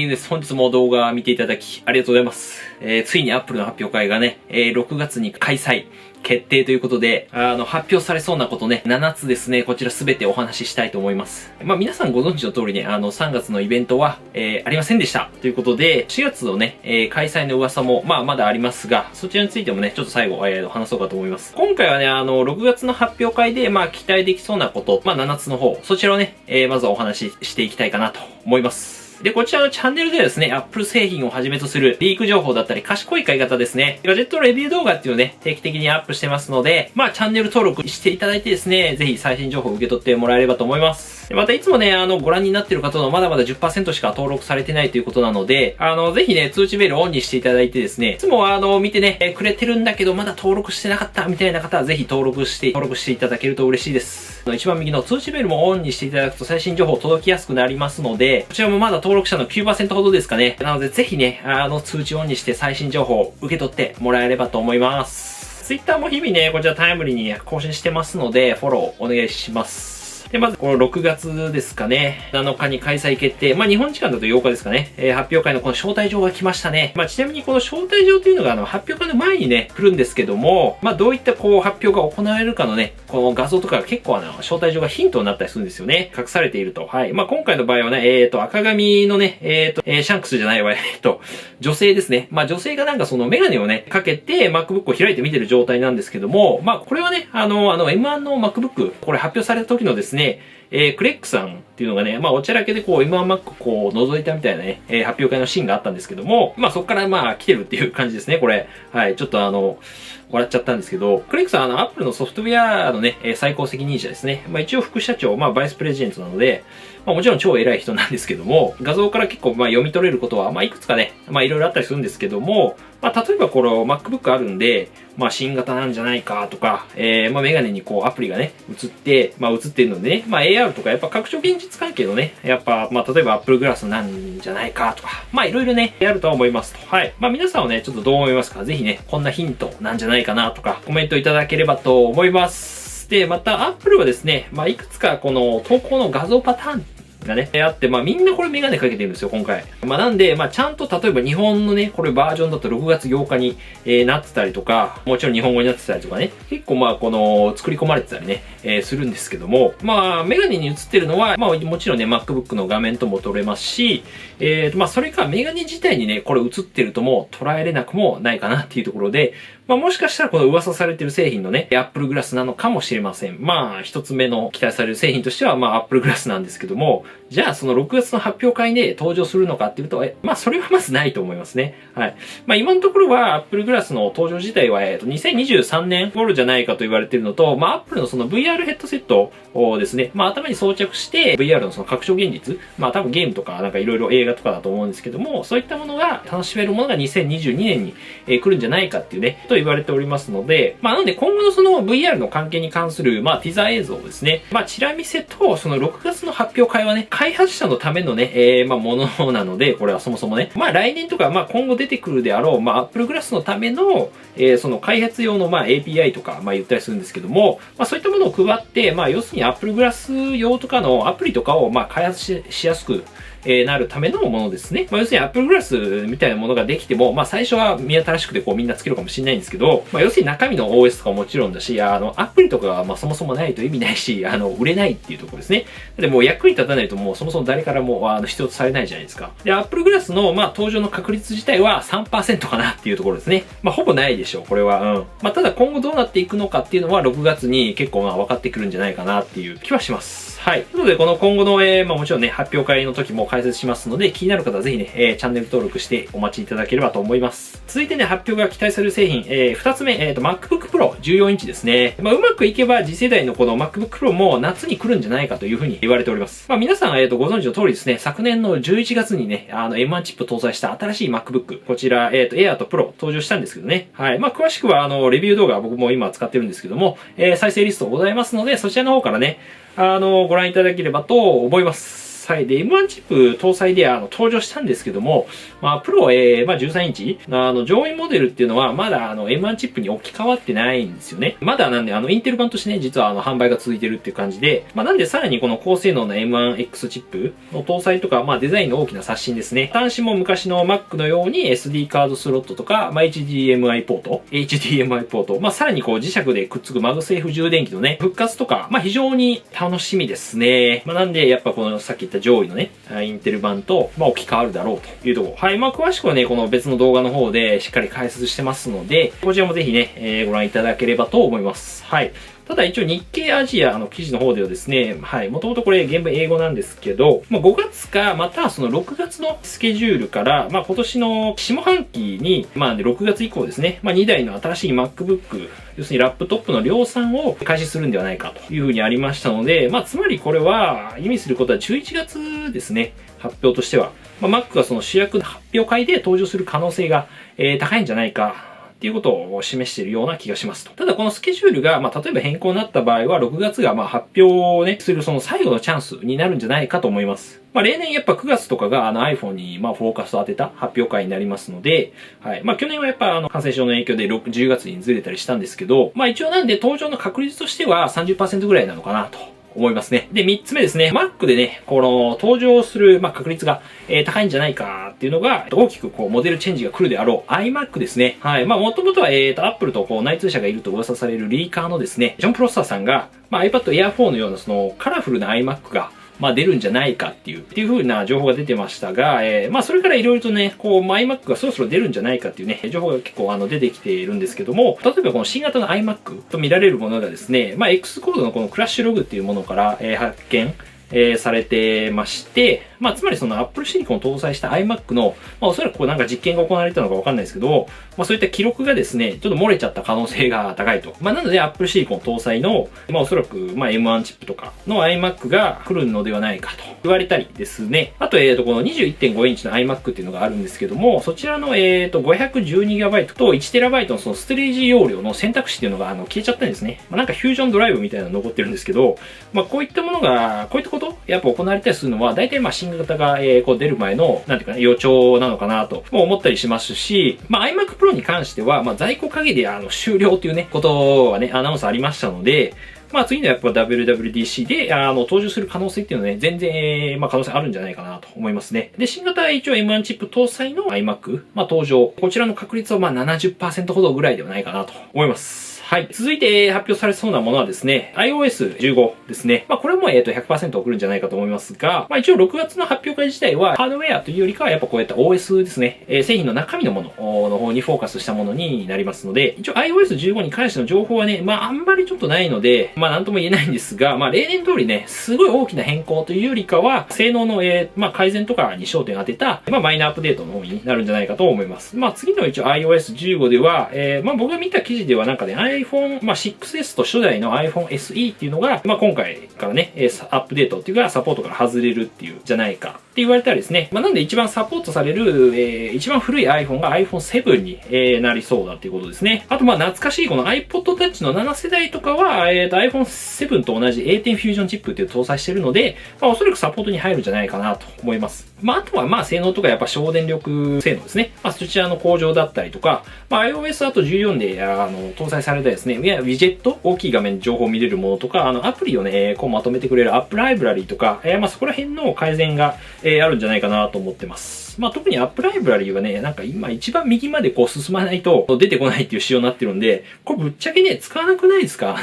ギーです。本日も動画見ていただきありがとうございます。ついに Apple の発表会がね、6月に開催決定ということで、発表されそうなことね、7つですね、こちらすべてお話ししたいと思います。まあ皆さんご存知の通りね、3月のイベントは、ありませんでした。ということで、4月のね、開催の噂も、まあまだありますが、そちらについてもね、ちょっと最後、話そうかと思います。今回はね、6月の発表会で、まあ期待できそうなこと、まあ7つの方、そちらをね、まずはお話ししていきたいかなと思います。で、こちらのチャンネルではですね、Apple 製品をはじめとするリーク情報だったり、賢い買い方ですね、ガジェットレビュー動画っていうのをね、定期的にアップしてますので、まあ、チャンネル登録していただいてですね、ぜひ最新情報を受け取ってもらえればと思います。でまた、いつもね、ご覧になっている方のまだまだ 10% しか登録されてないということなので、ぜひね、通知ベルオンにしていただいてですね、いつも見てね、くれてるんだけど、まだ登録してなかったみたいな方は、ぜひ登録していただけると嬉しいです。一番右の通知ベルもオンにしていただくと最新情報届きやすくなりますので、こちらもまだ登録者の 9% ほどですかね。なのでぜひね、通知オンにして最新情報を受け取ってもらえればと思います。Twitter も日々ね、こちらタイムリーに更新してますので、フォローお願いします。で、まず、この6月ですかね。7日に開催決定。まあ、日本時間だと8日ですかね。発表会のこの招待状が来ましたね。まあ、ちなみにこの招待状というのが、発表会の前にね、来るんですけども、まあ、どういったこう、発表が行われるかのね、この画像とかが結構招待状がヒントになったりするんですよね。隠されていると。はい。まあ、今回の場合はね、赤髪のね、シャンクスじゃないわ、女性ですね。まあ、女性がなんかそのメガネをね、かけて MacBook を開いて見てる状態なんですけども、まあ、これはね、M1 の MacBook、これ発表された時のですね、クレックさんっていうのがね、まあおちゃらけでこう M1Mac こう覗いたみたいなね、発表会のシーンがあったんですけども、まあそこからまあ来てるっていう感じですね、これ。はい、ちょっと笑っちゃったんですけど、クレックさんApple のソフトウェアのね、最高責任者ですね。まあ一応副社長、まあバイスプレジデントなので、まあもちろん超偉い人なんですけども、画像から結構まあ読み取れることは、まあいくつかね、まあいろいろあったりするんですけども、まあ例えばこの MacBook あるんで、まあ新型なんじゃないかとか、まあメガネにこうアプリがね、映ってるのでね、まあ AR とかやっぱ拡張現実関係のね、やっぱまあ例えば Apple Glass なんじゃないかとか、まあいろいろね、あるとは思いますと。はい。まあ皆さんはね、ちょっとどう思いますか？ぜひね、こんなヒントなんじゃないかなとか、コメントいただければと思います。で、また Apple はですね、まあいくつかこの投稿の画像パターンがね、あって、まあみんなこれメガネかけてるんですよ、今回。まあなんで、まあちゃんと例えば日本のね、これバージョンだと6月8日に、なってたりとか、もちろん日本語になってたりとかね、結構まあこの作り込まれてたりね、するんですけども、まあメガネに映ってるのは、まあもちろんね、MacBook の画面とも撮れますし、まあそれかメガネ自体にね、これ映ってるとも捉えれなくもないかなっていうところで、まあもしかしたらこの噂されてる製品のね、Apple Glass なのかもしれません。まあ一つ目の期待される製品としては、まあ Apple Glass なんですけども、じゃあその6月の発表会で登場するのかっていうと、まあそれはまずないと思いますね。はい。まあ今のところは Apple Glass の登場自体は、2023年頃じゃないかと言われているのと、まあ Apple のその VR ヘッドセットをですね、まあ頭に装着して VR のその拡張現実、まあ多分ゲームとかなんかいろいろ映画とかだと思うんですけども、そういったものが楽しめるものが2022年に来るんじゃないかっていうね、と言われておりますので、まあなので今後のその VR の関係に関する、まあティザー映像ですね、まあチラ見せとその6月の発表会はね、開発者のためのね、まあものなので、これはそもそもね、まあ来年とか、まあ今後出てくるであろう、まあ Apple Glass のための、その開発用のまあ API とか、まあ言ったりするんですけども、まあそういったものを配って、まあ要するに Apple Glass 用とかのアプリとかをまあ開発しやすく、なるためのものですね。まあ、要するに Apple Glass みたいなものができても、まあ最初は見新しくてこうみんなつけるかもしれないんですけど、まあ要するに中身の OS とかもちろんだし、アプリとかがまあそもそもないと意味ないし、売れないっていうところですね。でもう役に立たないともうそもそも誰からも必要とされないじゃないですか。で、Apple Glass のまあ登場の確率自体は 3% かなっていうところですね。まあほぼないでしょう、これは。まあただ今後どうなっていくのかっていうのは6月に結構まあ分かってくるんじゃないかなっていう気はします。はい。ということで、この今後の、まあもちろんね、発表会の時も解説しますので、気になる方はぜひね、チャンネル登録してお待ちいただければと思います。続いてね、発表が期待される製品、2つ目、MacBook Pro 14インチですね。まあうまくいけば次世代のこの MacBook Pro も夏に来るんじゃないかというふうに言われております。まあ皆さん、ご存知の通りですね、昨年の11月にね、M1 チップ搭載した新しい MacBook、こちら、Air と Pro 登場したんですけどね。はい。まあ詳しくは、レビュー動画僕も今使ってるんですけども、再生リストございますので、そちらの方からね、ご覧いただければと思います。。はい。で、M1 チップ搭載で登場したんですけども、まあ、プロ、13インチ上位モデルっていうのは、まだM1 チップに置き換わってないんですよね。まだなんで、インテル版としてね、実は販売が続いてるっていう感じで、まあ、なんでさらにこの高性能な M1X チップの搭載とか、まあ、デザインの大きな刷新ですね。端子も昔の Mac のように SD カードスロットとか、まあ、HDMI ポート、まあ、さらにこう磁石でくっつくマグセーフ充電器のね、復活とか、まあ、非常に楽しみですね。まあ、なんで、やっぱこのさっき言った上位のね、インテル版と、まあ、置き換わるだろうというところ。はい。まあ、詳しくはね、この別の動画の方でしっかり解説してますので、こちらもぜひね、ご覧いただければと思います。はい。ただ一応日経アジアの記事の方ではですね、はい、もともとこれ原文英語なんですけど、まあ、5月か、またはその6月のスケジュールから、まあ、今年の下半期に、まあ、6月以降ですね、まあ、2台の新しい MacBook、要するにラップトップの量産を開始するんではないかというふうにありましたので、まあ、つまりこれは意味することは11月ですね、発表としては。まあ、Mac がその主役の発表会で登場する可能性が、高いんじゃないか。っていうことを示しているような気がしますと。ただこのスケジュールが、まあ、例えば変更になった場合は、6月がまあ発表をね、するその最後のチャンスになるんじゃないかと思います。まあ、例年やっぱ9月とかがiPhone にまあフォーカスを当てた発表会になりますので、はい。まあ、去年はやっぱ感染症の影響で10月にずれたりしたんですけど、まあ、一応なんで登場の確率としては 30% ぐらいなのかなと。思いますね。で、3つ目ですね。Mac でね、この登場する、まあ、確率が、高いんじゃないかっていうのが、大きくこう、モデルチェンジが来るであろう iMac ですね。はい。まあ、もともとは、Apple とこう、内通者がいると噂されるリーカーのですね、ジョン・プロスターさんが、まあ、iPad Air 4のようなその、カラフルな iMac が、まあ出るんじゃないかっていう風な情報が出てましたが、まあそれからいろいろとね、こう、iMac がそろそろ出るんじゃないかっていうね、情報が結構出てきているんですけども、例えばこの新型の iMac と見られるものがですね、まあ X コードのこのクラッシュログっていうものから、発見、されてまして、まあ、つまりその Apple Silicon を搭載した iMac の、まあ、おそらくこうなんか実験が行われたのかわかんないですけど、まあ、そういった記録がですね、ちょっと漏れちゃった可能性が高いと。まあ、なので Apple Silicon 搭載の、まあ、おそらく、まあ、M1 チップとかの iMac が来るのではないかと言われたりですね。あと、この 21.5 インチの iMac っていうのがあるんですけども、そちらの、512GB と 1TB のそのストレージ容量の選択肢っていうのが消えちゃったんですね。まあ、なんかフュージョンドライブみたいなの残ってるんですけど、まあ、こういったものが、こういったことやっぱ行われたりするのは、大体まあ新型が、こう出る前の、なんていうかね、予兆なのかなと思ったりしますし、まあ iMac Pro に関しては、まあ在庫限り終了というね、ことはね、アナウンスありましたので、まあ次のやっぱ WWDC で、登場する可能性っていうのはね、全然、まあ可能性あるんじゃないかなと思いますね。で、新型一応 M1 チップ搭載の iMac、まあ登場。こちらの確率はまあ 70% ほどぐらいではないかなと思います。はい。続いて発表されそうなものはですね、iOS15 ですね。まあこれも100% 送るんじゃないかと思いますが、まあ一応6月の発表会自体はハードウェアというよりかはやっぱこういった OS ですね、製品の中身のものの方にフォーカスしたものになりますので、一応 iOS15 に関しての情報はね、まああんまりちょっとないので、まあなんとも言えないんですが、まあ例年通りね、すごい大きな変更というよりかは、性能の、まあ改善とかに焦点を当てた、まあマイナーアップデートの方になるんじゃないかと思います。まあ次の一応 iOS15 では、まあ僕が見た記事ではなんかね、iPhone、まあ 6S と初代の iPhone SE っていうのが、まあ今回からね、アップデートっていうかサポートから外れるっていうじゃないかって言われたらですね、まあなんで一番サポートされる、一番古い iPhone が iPhone7 に、なりそうだっていうことですね。あとまあ懐かしいこの iPod Touch の7世代とかは、iPhone7 と同じ A10 フュージョンチップっていう搭載してるので、まあおそらくサポートに入るんじゃないかなと思います。まああとはまあ性能とかやっぱ省電力性能ですね。まあそちらの向上だったりとか、まあ iOS あと14で搭載されたですね、ウィジェット、大きい画面情報を見れるものとか、アプリをね、こうまとめてくれる App ライブラリとか、まあそこら辺の改善が、あるんじゃないかなと思ってます。まあ特に App ライブラリはね、なんか今一番右までこう進まないと出てこないっていう仕様になってるんで、これぶっちゃけね、使わなくないですか？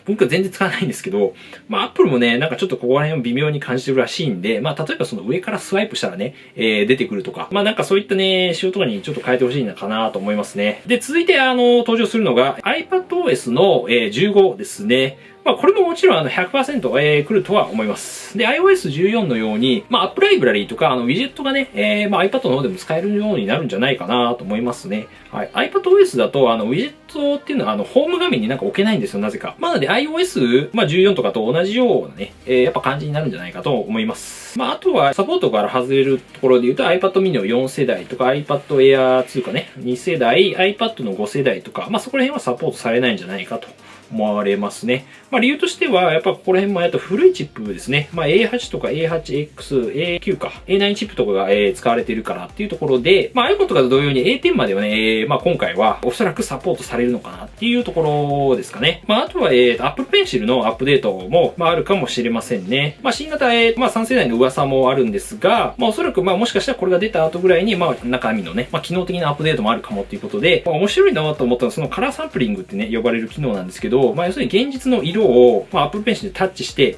僕は全然使わないんですけど、まあ Apple もね、なんかちょっとここら辺を微妙に感じてるらしいんで、まあ例えばその上からスワイプしたらね、出てくるとか、まあなんかそういったね、仕様とかにちょっと変えてほしいのかなと思いますね。で、続いて登場するのが iPadOS の、15ですね。まあこれももちろん100%、来るとは思います。で、iOS14 のように、まあ App ライブラリとかウィジェットがね、まあ iPad の方でも使えるようになるんじゃないかなと思いますね。はい。iPadOS だとウィジェットっていうのはホーム画面になんか置けないんですよ、なぜか。まあなので iOS、まあ14とかと同じようなね、やっぱ感じになるんじゃないかと思います。まああとはサポートから外れるところで言うと iPad mini の4世代とか iPad Air 2かね、2世代、iPad の5世代とか、まあそこら辺はサポートされないんじゃないかと思われますね。理由としては、やっぱここら辺も古いチップですね。A8 とか A8X、A9 か、A9 チップとかが、使われているからっていうところで、iPhone とかと同様に A10 まではね、今回はおそらくサポートされるのかなっていうところですかね。あとは、Apple Pencil のアップデートも、あるかもしれませんね。新型、3世代の噂もあるんですが、おそらく、もしかしたらこれが出た後ぐらいに、中身のね、機能的なアップデートもあるかもっていうことで、面白いなと思ったのは、そのカラーサンプリングってね、呼ばれる機能なんですけど、要するに現実の色を、Apple Pencil でタッチして、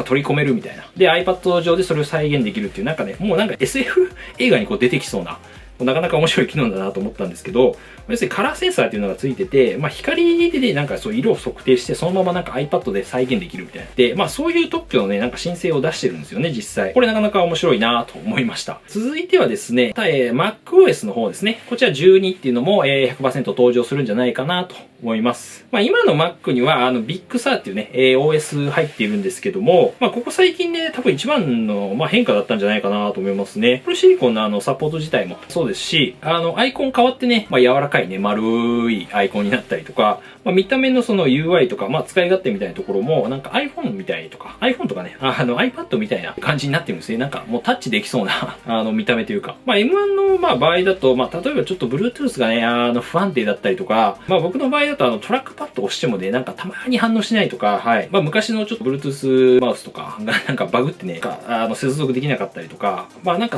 取り込めるみたいな。で、iPad 上でそれを再現できるっていう、もうSF 映画に出てきそうな、なかなか面白い機能だなと思ったんですけど、要するにカラーセンサーっていうのがついてて、光でね、そう色を測定して、そのままiPad で再現できるみたいな。で、そういう特許のね、申請を出してるんですよね、実際。これなかなか面白いなと思いました。続いてはですね、MacOS の方ですね。こちら12っていうのも、100% 登場するんじゃないかなと思います。今の Mac には、Big Sur っていうね、OS 入っているんですけども、ここ最近ね、多分一番の、変化だったんじゃないかなと思いますね。これシリコンのサポート自体もそうですし、アイコン変わってね、柔らかいね、丸いアイコンになったりとか、見た目のその UI とか、使い勝手みたいなところも、iPhone みたいとか、iPhone とかね、iPad みたいな感じになってるんですね。もうタッチできそうな、見た目というか。M1 の、場合だと、例えばちょっと Bluetooth がね、不安定だったりとか、僕の場合だと、トラックパッドを押してもね、たまに反応しないとか、はい。昔のちょっと Bluetooth マウスとかが、バグってね、接続できなかったりとか、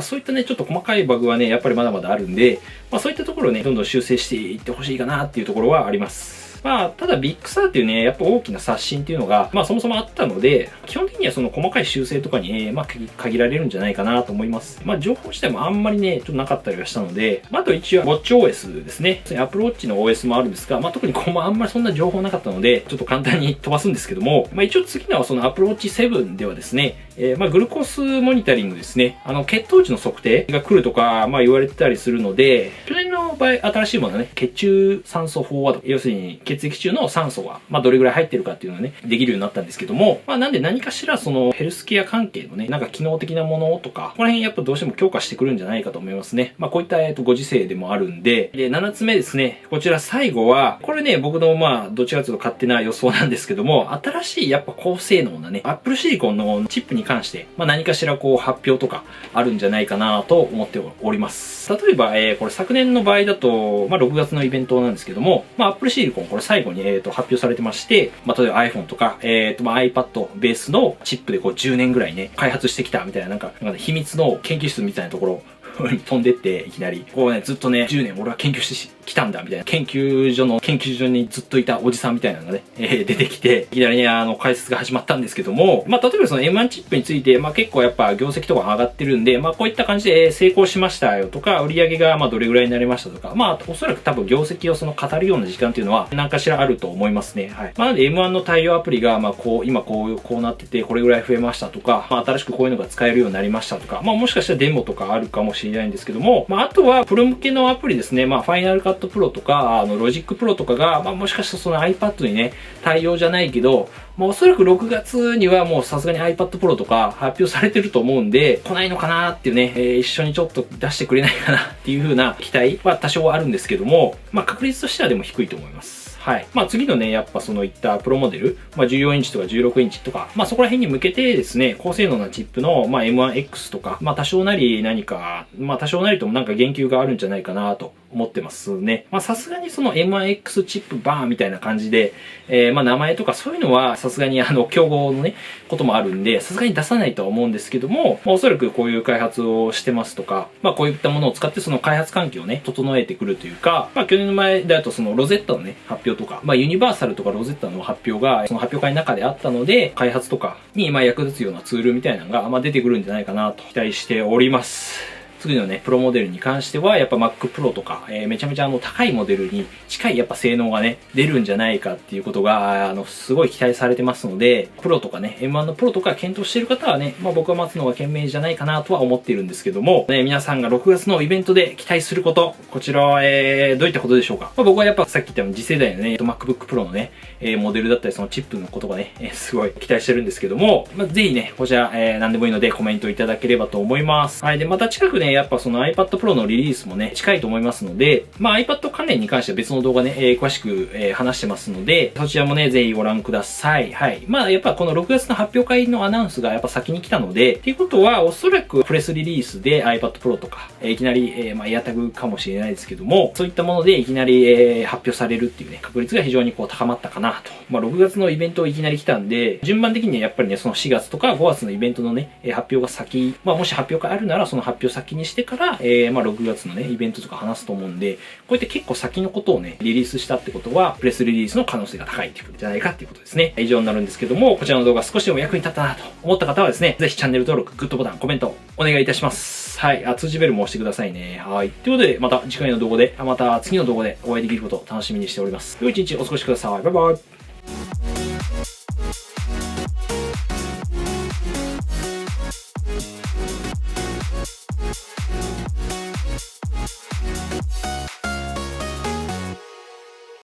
そういったね、ちょっと細かいバグはね、やっぱりまだまだあるんで、そういったところをね、どんどん修正していってほしいかなっていうところはあります。ただビッグサーっていうね、やっぱ大きな刷新っていうのが、そもそもあったので、基本的にはその細かい修正とかに、限られるんじゃないかなと思います。情報自体もあんまりね、ちょっとなかったりはしたので、あと一応、WatchOS ですね。Apple Watch の OS もあるんですが、特にあんまりそんな情報なかったので、ちょっと簡単に飛ばすんですけども、一応次のその Apple Watch 7ではですね、グルコースモニタリングですね。血糖値の測定が来るとか、言われてたりするので、去年の場合、新しいものはね、血中酸素フォワード。要するに、血液中の酸素が、どれぐらい入ってるかっていうのをね、できるようになったんですけども、なんで何かしらその、ヘルスケア関係のね、機能的なものとか、この辺やっぱどうしても強化してくるんじゃないかと思いますね。こういった、ご時世でもあるんで、で、7つ目ですね。こちら最後は、これね、僕のどちらかというと勝手な予想なんですけども、新しいやっぱ高性能なね、Apple Silicon のチップに関して、何かしら発表とかあるんじゃないかなと思っております。例えば、これ昨年の場合だと、6月のイベントなんですけども、Apple Silicon これ最後に、発表されてまして、例えば iPhone とか、iPad ベースのチップで10年ぐらいね、開発してきたみたいな、秘密の研究室みたいなところ、飛んでって、いきなり。ずっとね、10年俺は研究してきたんだ、みたいな。研究所にずっといたおじさんみたいなのがね、出てきて、いきなりね、解説が始まったんですけども、例えばその M1 チップについて、結構やっぱ業績とか上がってるんで、こういった感じで成功しましたよとか、売り上げがどれぐらいになりましたとか、おそらく多分業績を語るような時間っていうのは、何かしらあると思いますね。はい。なので M1 の対応アプリが、今こうなってて、これぐらい増えましたとか、新しくこういうのが使えるようになりましたとか、もしかしたらデモとかあるかもしれないんですけども、あとはプロ向けのアプリですね。Final Cut Pro とか、Logic Pro とかが、もしかしたらその iPad にね、対応じゃないけど、おそらく6月にはもうさすがに iPad Pro とか発表されてると思うんで、来ないのかなっていうね、一緒にちょっと出してくれないかなっていう風な期待は多少あるんですけども、確率としてはでも低いと思います。はい。次のね、やっぱそのいったプロモデル、14インチとか16インチとか、そこら辺に向けてですね、高性能なチップの、M1X とか、多少なり何か、多少なりとも言及があるんじゃないかなと思ってますね。さすがにその M1X チップバーンみたいな感じで、名前とかそういうのはさすがに競合のね、こともあるんで、さすがに出さないとは思うんですけども、おそらくこういう開発をしてますとか、こういったものを使ってその開発環境をね、整えてくるというか、去年の前だとそのロゼッタのね、発表とか、ユニバーサルとかロゼッタの発表が、その発表会の中であったので、開発とかに役立つようなツールみたいなのが、出てくるんじゃないかなと期待しております。次のね、プロモデルに関しては、やっぱ Mac Pro とか、めちゃめちゃ高いモデルに近いやっぱ性能がね、出るんじゃないかっていうことが、すごい期待されてますので、プロとかね、M1 のプロとか検討している方はね、僕は待つのが賢明じゃないかなとは思っているんですけども、ね、皆さんが6月のイベントで期待すること、こちらは、どういったことでしょうか。僕はやっぱさっき言ったように次世代のね、MacBook Pro のね、モデルだったりそのチップのことがね、すごい期待してるんですけども、ぜひね、こちら、何でもいいのでコメントいただければと思います。はい。で、また近くね、ね、やっぱその iPad Pro のリリースもね、近いと思いますので、まあ iPad 関連に関しては別の動画ね、詳しく、話してますので、そちらもね、ぜひご覧ください。はい。まあやっぱこの6月の発表会のアナウンスがやっぱ先に来たので、っていうことはおそらくプレスリリースで iPad Pro とか、いきなり、まあエアタグかもしれないですけども、そういったものでいきなり、発表されるっていうね、確率が非常にこう高まったかなと。まあ6月のイベントいきなり来たんで、順番的にはやっぱりね、その4月とか5月のイベントのね、発表が先、まあもし発表があるならその発表先にしてから、まあ6月のね、イベントとか話すと思うんで、こうやって結構先のことをね、リリースしたってことは、プレスリリースの可能性が高いっていうことじゃないかっていうことですね。以上になるんですけども、こちらの動画少しでも役に立ったなと思った方はですね、ぜひチャンネル登録、グッドボタン、コメントお願いいたします。はい。通知ベルも押してくださいね。はい。ということで、また次回の動画で、また次の動画でお会いできることを楽しみにしております。良い一日お過ごしください。バイバイ。